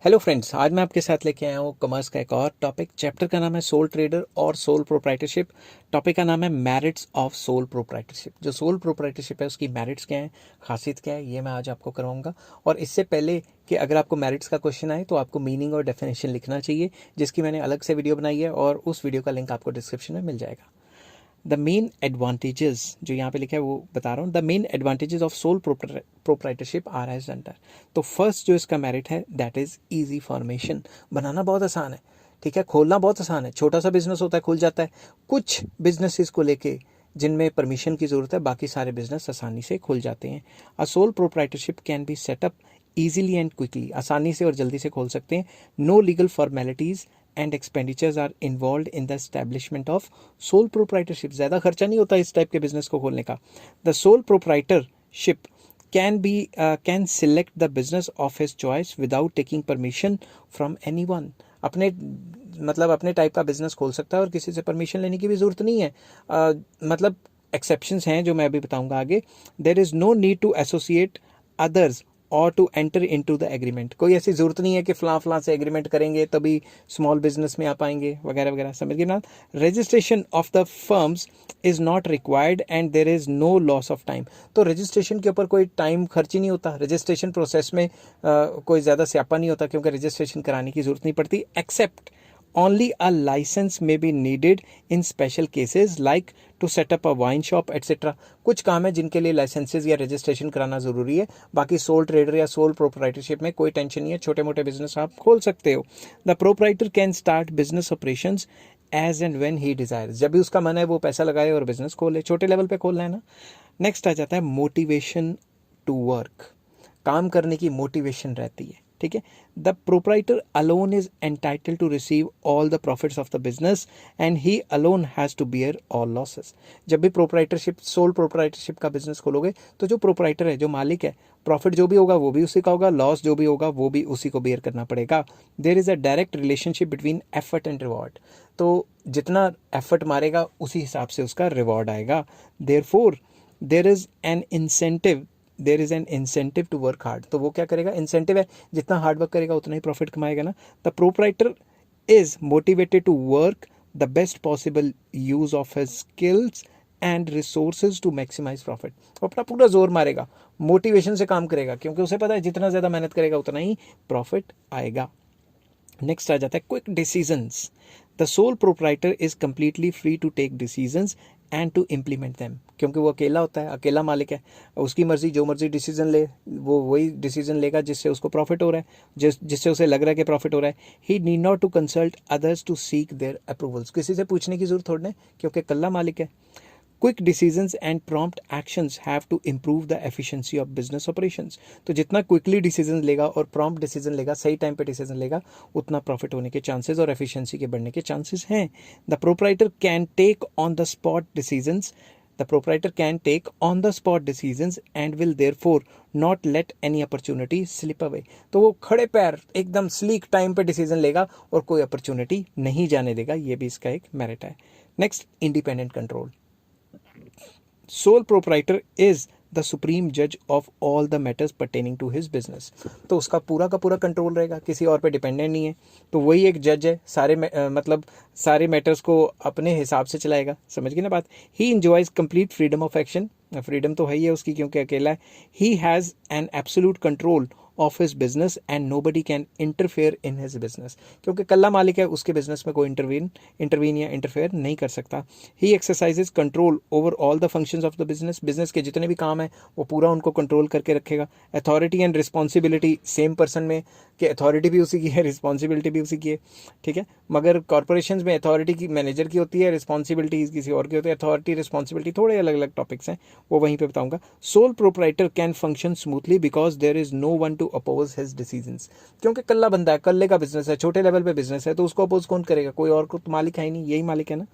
Hello friends, आज मैं आपके साथ लेके आया हूँ कॉमर्स का एक और टॉपिक। चैप्टर का नाम है सोल ट्रेडर और सोल प्रोप्राइटरशिप। टॉपिक का नाम है मेरिट्स ऑफ सोल प्रोप्राइटरशिप। जो सोल प्रोप्राइटरशिप है उसकी मेरिट्स क्या है, खासियत क्या है, ये मैं आज आपको करवाऊंगा। और इससे पहले कि अगर आपको मेरिट्स का क्वेश्चन आए तो आपको मीनिंग और डेफिनेशन लिखना चाहिए, जिसकी मैंने अलग से वीडियो बनाई है और उस वीडियो का लिंक आपको डिस्क्रिप्शन में मिल जाएगा। द मेन एडवांटेजेस जो यहाँ पे लिखा है वो बता रहा हूँ। The main advantages of sole proprietorship are as under. तो फर्स्ट जो इसका मेरिट है दैट इज इजी फॉर्मेशन। बनाना बहुत आसान है, ठीक है, खोलना बहुत आसान है। छोटा सा बिजनेस होता है, खुल जाता है। कुछ बिजनेसेस को लेके जिनमें परमिशन की ज़रूरत है, बाकी सारे बिजनेस आसानी से खुल जाते हैं। A sole proprietorship can be set up easily and quickly. आसानी से और जल्दी से खोल सकते हैं। No legal formalities and expenditures are involve in the establishment of sole proprietorship. ज़्यादा खर्चा नहीं होता इस टाइप के बिजनेस को खोलने का। The soul proprietorship can select the business of his choice without taking permission from anyone. अपने मतलब अपने टाइप का बिजनेस खोल सकता है और किसी से परमिशन लेने की भी ज़रूरत नहीं है। मतलब एक्सेप्शंस हैं जो मैं अभी बताऊंगा आगे। There is no need to associate others और to enter into the agreement. कोई ऐसी ज़रूरत नहीं है कि फ़लाँ से एग्रीमेंट करेंगे तभी स्मॉल बिजनेस में आ पाएंगे वगैरह वगैरह। समझ गए ना। Registration of the firms is not required and there is no loss of time. तो रजिस्ट्रेशन के ऊपर कोई टाइम खर्च ही नहीं होता। रजिस्ट्रेशन प्रोसेस में कोई ज़्यादा स्यापा नहीं होता, क्योंकि रजिस्ट्रेशन कराने की ज़रूरत नहीं पड़ती। Except only a license may be needed in special cases like to set up a wine shop etc. कुछ काम है जिनके लिए लाइसेंसेज या रजिस्ट्रेशन कराना ज़रूरी है। बाकी सोल ट्रेडर या सोल प्रोप्राइटरशिप में कोई टेंशन नहीं है, छोटे मोटे बिजनेस आप खोल सकते हो। The proprietor can start business operations as and when he desires. जब भी उसका मन है वो पैसा लगाए और बिजनेस खोले। छोटे लेवल पे खोलना है ना। नेक्स्ट आ जाता है मोटिवेशन टू वर्क। काम करने की मोटिवेशन रहती है, ठीक है। The proprietor alone is entitle to receive all the profits of the business and he alone has to bear all losses. जब भी प्रोप्राइटरशिप सोल प्रोप्राइटरशिप का बिजनेस खोलोगे तो जो प्रोप्राइटर है, जो मालिक है, प्रॉफिट जो भी होगा वो भी उसी का होगा, लॉस जो भी होगा वो भी उसी को बियर करना पड़ेगा। There is a direct relationship between effort and reward. तो जितना एफर्ट मारेगा उसी हिसाब से उसका रिवॉर्ड आएगा। Therefore there is an incentive there is an incentive to work hard. तो वो क्या करेगा, इंसेंटिव है, जितना हार्ड वर्क करेगा उतना ही प्रॉफिट कमाएगा ना। The proprietor is motivated to work the best possible use of his skills and resources to maximise profit. वो अपना पूरा जोर मारेगा, मोटिवेशन से काम करेगा, क्योंकि उसे पता है जितना ज़्यादा मेहनत करेगा उतना ही प्रॉफिट आएगा। नेक्स्ट आ जाता है quick decisions. The sole proprietor is completely free to take decisions and to implement them. क्योंकि वो अकेला होता है, अकेला मालिक है, उसकी मर्जी, जो मर्जी डिसीजन ले वो वही डिसीजन लेगा जिससे उसको प्रॉफिट हो रहा है, जिससे उसे लग रहा है कि प्रॉफिट हो रहा है। He need not to consult others to seek their approvals. किसी से पूछने की जरूरत थोड़ी है, क्योंकि अकेला मालिक है। Quick decisions and prompt actions have to improve the efficiency of business operations. तो जितना क्विकली डिसीजन लेगा और प्रॉम्प्ट डिसीजन लेगा, सही टाइम पे डिसीजन लेगा, उतना प्रॉफिट होने के चांसेस और एफिशिएंसी के बढ़ने के चांसेस हैं। The proprietor can take on the spot decisions The proprietor can take on the spot decisions and will therefore not let any opportunity slip away. तो वो खड़े पैर एकदम स्लीक टाइम पे डिसीजन लेगा और कोई अपॉर्चुनिटी नहीं जाने देगा। ये भी इसका एक मेरिट है। Next, independent control. Sole proprietor is the supreme जज of all the matters pertaining to his business. तो उसका पूरा का पूरा कंट्रोल रहेगा, किसी और पे डिपेंडेंट नहीं है। तो वही एक जज है, मतलब सारे मैटर्स को अपने हिसाब से चलाएगा। समझ गए ना बात। He enjoys complete freedom of action. Freedom तो है ही है उसकी, क्योंकि अकेला है। He has an absolute control of his business and nobody can interfere in his business. क्योंकि कल्ला मालिक है, उसके बिजनेस में कोई इंटरवीन या इंटरफेयर नहीं कर सकता। ही exercises control over all the functions of the business. Business के जितने भी काम है वो पूरा उनको कंट्रोल करके रखेगा। Authority and responsibility same person में, कि अथॉरिटी भी उसी की है, रिस्पॉन्सिबिलिटी भी उसी की है, ठीक है। मगर कॉर्पोरेशन में अथॉरिटी की मैनेजर की होती है, रिस्पॉन्सिबिलिटी किसी और की होती है। अथॉरिटी रिस्पॉन्सिबिलिटी थोड़े अलग अलग टॉपिक्स हैं, वो वहीं पे बताऊंगा। Sole proprietor can function smoothly because there is no one to oppose his decisions. क्योंकि कल्ला बंदा है, कल्ले का बिजनेस है, छोटे लेवल पे बिजनेस है, तो उसको अपोज कौन करेगा, कोई और को तो मालिक है ही नहीं, यही मालिक है ना।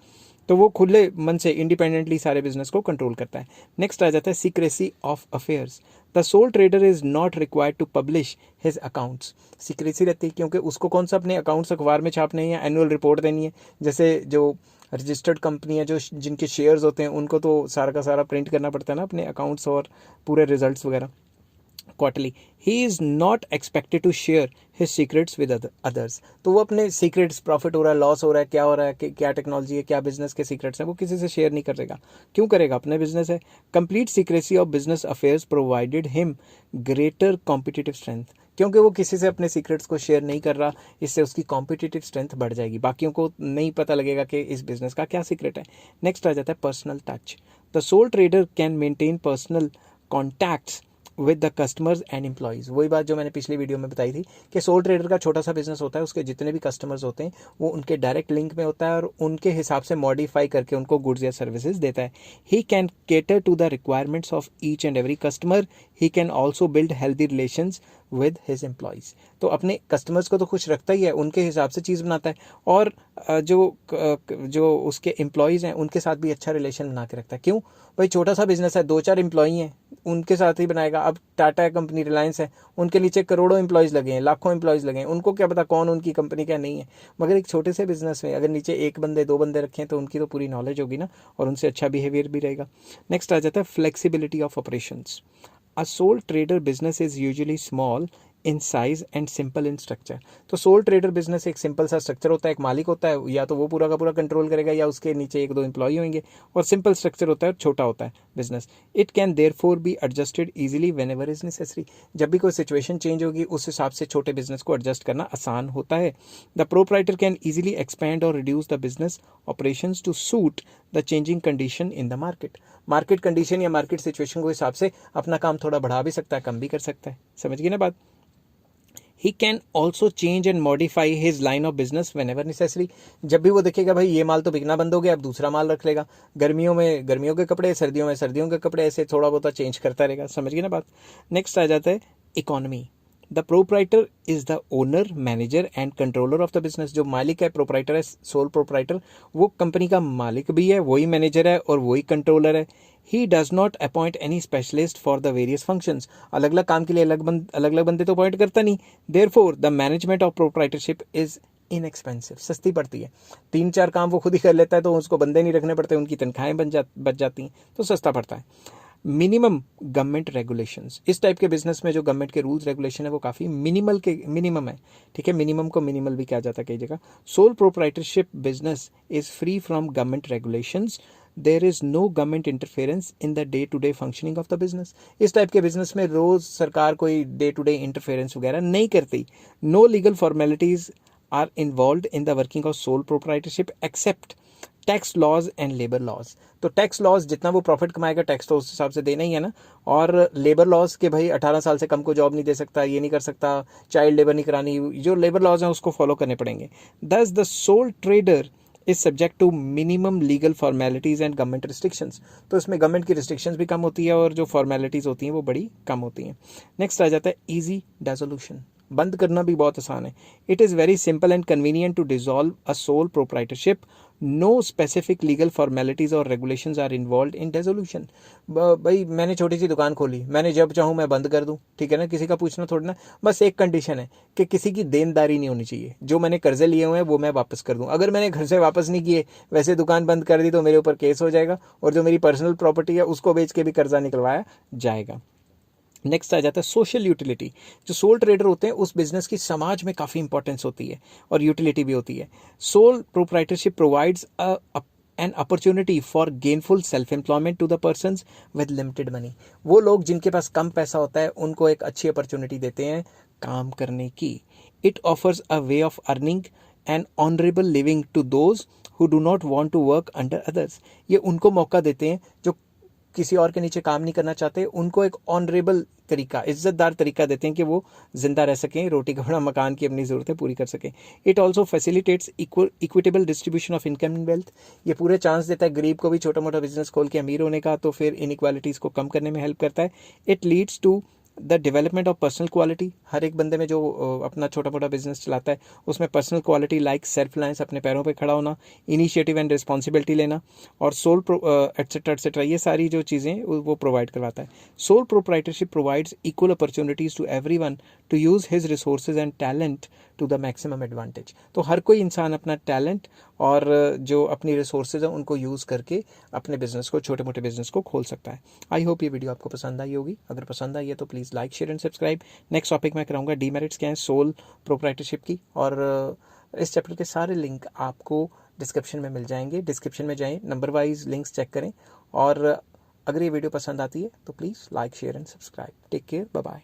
तो वो खुले मन से इंडिपेंडेंटली सारे बिजनेस को कंट्रोल करता है। नेक्स्ट आ जाता है secrecy of affairs. The sole trader is not required to publish his accounts. Secrecy रहती है, क्योंकि उसको कौन सा अपने अकाउंट्स अखबार में छापने हैं या एनुअल रिपोर्ट देनी है। जैसे जो रजिस्टर्ड कंपनी है, जो जिनके शेयर्स होते हैं, उनको तो सारा का सारा प्रिंट करना पड़ता है ना अपने अकाउंट्स और पूरे रिजल्ट्स वगैरह। Quarterly, he is not expected to share his secrets with others. तो वो अपने सीक्रेट्स, प्रॉफिट हो रहा है, लॉस हो रहा है, क्या हो रहा है, क्या टेक्नोलॉजी है, क्या बिजनेस के सीक्रेट्स हैं, वो किसी से शेयर नहीं करेगा। क्यों करेगा? अपने बिजनेस है। Complete secrecy of business affairs provided him greater competitive strength, क्योंकि वो किसी से अपने सीक्रेट्स को शेयर नहीं कर रहा, इससे उसकी कॉम्पिटिटिव स्ट्रेंथ बढ़ जाएगी, बाकियों को नहीं पता लगेगा कि इस बिजनेस का क्या सीक्रेट है। नेक्स्ट आ जाता है personal touch. The sole trader can maintain personal contacts with the customers and employees. वही बात जो मैंने पिछली वीडियो में बताई थी कि सोल ट्रेडर का छोटा सा बिजनेस होता है, उसके जितने भी कस्टमर्स होते हैं वो उनके डायरेक्ट लिंक में होता है और उनके हिसाब से मॉडिफाई करके उनको गुड्स या सर्विसेज देता है। He can cater to the requirements of each and every customer. He can also build healthy relations with his employees. तो अपने कस्टमर्स को तो खुश रखता ही है, उनके हिसाब से चीज़ बनाता है, और जो उसके एम्प्लॉयज़ हैं उनके साथ भी अच्छा रिलेशन बना के रखता है। क्यों भाई? छोटा सा बिजनेस है, 2-4 एम्प्लॉई हैं, उनके साथ ही बनाएगा। अब टाटा कंपनी, रिलायंस है, उनके नीचे करोड़ों एम्प्लॉयज़ लगे हैं, लाखों एम्प्लॉयज़ लगे हैं, उनको क्या पता कौन उनकी कंपनी क्या नहीं है। मगर एक छोटे से बिजनेस में अगर नीचे 1 बंदे 2 बंदे रखें तो उनकी तो पूरी नॉलेज होगी ना, और उनसे अच्छा बिहेवियर भी रहेगा। नेक्स्ट आ जाता है flexibility of operations. A sole trader business is usually small in size and simple in structure. तो सोल ट्रेडर बिजनेस एक सिंपल सा स्ट्रक्चर होता है, एक मालिक होता है, या तो वो पूरा का पूरा कंट्रोल करेगा या उसके नीचे 1-2 एम्प्लॉई होंगे, और सिंपल स्ट्रक्चर होता है, छोटा होता है business. It can therefore be adjusted easily when ever is necessary. जब भी कोई सिचुएशन चेंज होगी उस हिसाब से छोटे बिजनेस को एडजस्ट करना आसान होता है। The proprietor can easily expand और reduce the business operations to suit the changing condition in the market. Market condition या मार्केट सिचुएशन के हिसाब से अपना काम थोड़ा बढ़ा भी सकता है, कम भी कर सकता है। समझ गए ना बात? ही can also change and modify his line of business when ever necessary. जब भी वो देखेगा भाई ये माल तो बिकना बंद हो गया, अब दूसरा माल रख लेगा। गर्मियों में गर्मियों के कपड़े, सर्दियों में सर्दियों के कपड़े, ऐसे थोड़ा बहुत चेंज करता रहेगा। समझ गए ना बात? नेक्स्ट आ जाता है economy. The proprietor is the owner, manager and controller of the business. जो मालिक है, प्रोप्राइटर है, सोल प्रोप्राइटर, वो कंपनी का मालिक भी है, वही मैनेजर है और वही कंट्रोलर है। He does not appoint any specialist for the various functions. अलग अलग काम के लिए अलग अलग बंदे तो अपॉइंट करता नहीं। Therefore the management of proprietorship is inexpensive, सस्ती पड़ती है। 3-4 काम वो खुद ही कर लेता है तो उसको बंदे नहीं रखने पड़ते, उनकी तनख्वाहें बच जाती हैं, तो सस्ता पड़ता है। Minimum government regulations. इस टाइप के बिजनेस में जो गवर्नमेंट के रूल्स रेगुलेशन है वो काफ़ी मिनिमम है। ठीक है, मिनिमम को मिनिमल भी कहा जाता है कई जगह। Sole proprietorship business is free from government regulations. There is no government interference in the day to day functioning of the business. इस टाइप के बिजनेस में रोज सरकार कोई डे टू डे इंटरफेरेंस वगैरह नहीं करती। No legal formalities are involve in the working of sole proprietorship except tax laws and labour laws. तो टैक्स लॉज, जितना वो प्रॉफिट कमाएगा टैक्स तो उस हिसाब से देना ही है ना, और लेबर लॉज के भाई 18 साल से कम को जॉब नहीं दे सकता, ये नहीं कर सकता, चाइल्ड लेबर नहीं करानी, जो लेबर लॉज हैं उसको फॉलो करने पड़ेंगे। Thus the sole trader is subject to minimum legal formalities and government restrictions. तो इसमें गवर्नमेंट की रिस्ट्रिक्शंस भी कम होती है और जो फॉर्मेलिटीज होती हैं वो बड़ी कम होती हैं। नेक्स्ट आ जाता है ईजी डिसोल्यूशन। बंद करना भी बहुत आसान है। It is very simple and convenient to dissolve a sole proprietorship. No specific legal formalities और regulations are involve in dissolution. भाई मैंने छोटी सी दुकान खोली, मैंने जब चाहूँ मैं बंद कर दूँ, ठीक है ना, किसी का पूछना थोड़ा ना। बस एक कंडीशन है कि किसी की देनदारी नहीं होनी चाहिए। जो मैंने कर्जे लिए हुए हैं वो मैं वापस कर दूँ। अगर मैंने घर से वापस नहीं किए, वैसे दुकान बंद कर दी, तो मेरे ऊपर केस हो जाएगा और जो मेरी पर्सनल प्रॉपर्टी है उसको बेच के भी कर्जा निकलवाया जाएगा। नेक्स्ट आ जाता है सोशल यूटिलिटी। जो सोल ट्रेडर होते हैं उस बिजनेस की समाज में काफ़ी इंपॉर्टेंस होती है और यूटिलिटी भी होती है। Sole proprietorship provides an opportunity for gainful self employment to the persons with limited money. वो लोग जिनके पास कम पैसा होता है उनको एक अच्छी अपॉर्चुनिटी देते हैं काम करने की। It offers a way of earning and honourable living to those who do not want to work under others. ये उनको मौका देते हैं जो किसी और के नीचे काम नहीं करना चाहते, उनको एक ऑनरेबल तरीका, इज्जतदार तरीका देते हैं कि वो जिंदा रह सकें, रोटी कपड़ा मकान की अपनी ज़रूरतें पूरी कर सकें। It also facilitates equitable distribution of income and wealth. ये पूरे चांस देता है गरीब को भी छोटा मोटा बिजनेस खोल के अमीर होने का, तो फिर इनइक्वालिटीज़ को कम करने में हेल्प करता है। It leads to the development of personal quality. हर एक बंदे में जो अपना छोटा मोटा बिजनेस चलाता है उसमें personal quality like self reliance, अपने पैरों पे खड़ा होना, इनिशिएटिव एंड रिस्पॉन्सिबिलिटी लेना, और सोल एटसेट्रा ये सारी जो चीज़ें वो प्रोवाइड करवाता है। Sole proprietorship provides equal opportunities to everyone to use his resources and talent to the maximum advantage. तो हर कोई इंसान अपना टैलेंट और जो अपनी रिसोर्सेज हैं उनको यूज़ करके अपने बिजनेस को, छोटे मोटे बिजनेस को खोल सकता है। आई होप ये वीडियो आपको पसंद आई होगी। अगर पसंद आई है तो please like, share and subscribe. Next topic मैं कराऊंगा डीमेरिट्स क्या है सोल प्रोप्राइटरशिप की, और इस चैप्टर के सारे लिंक आपको डिस्क्रिप्शन में मिल जाएंगे। डिस्क्रिप्शन में जाएं, नंबर वाइज लिंक्स चेक करें, और अगर ये वीडियो पसंद आती है तो please like, share and subscribe. Take care, bye bye.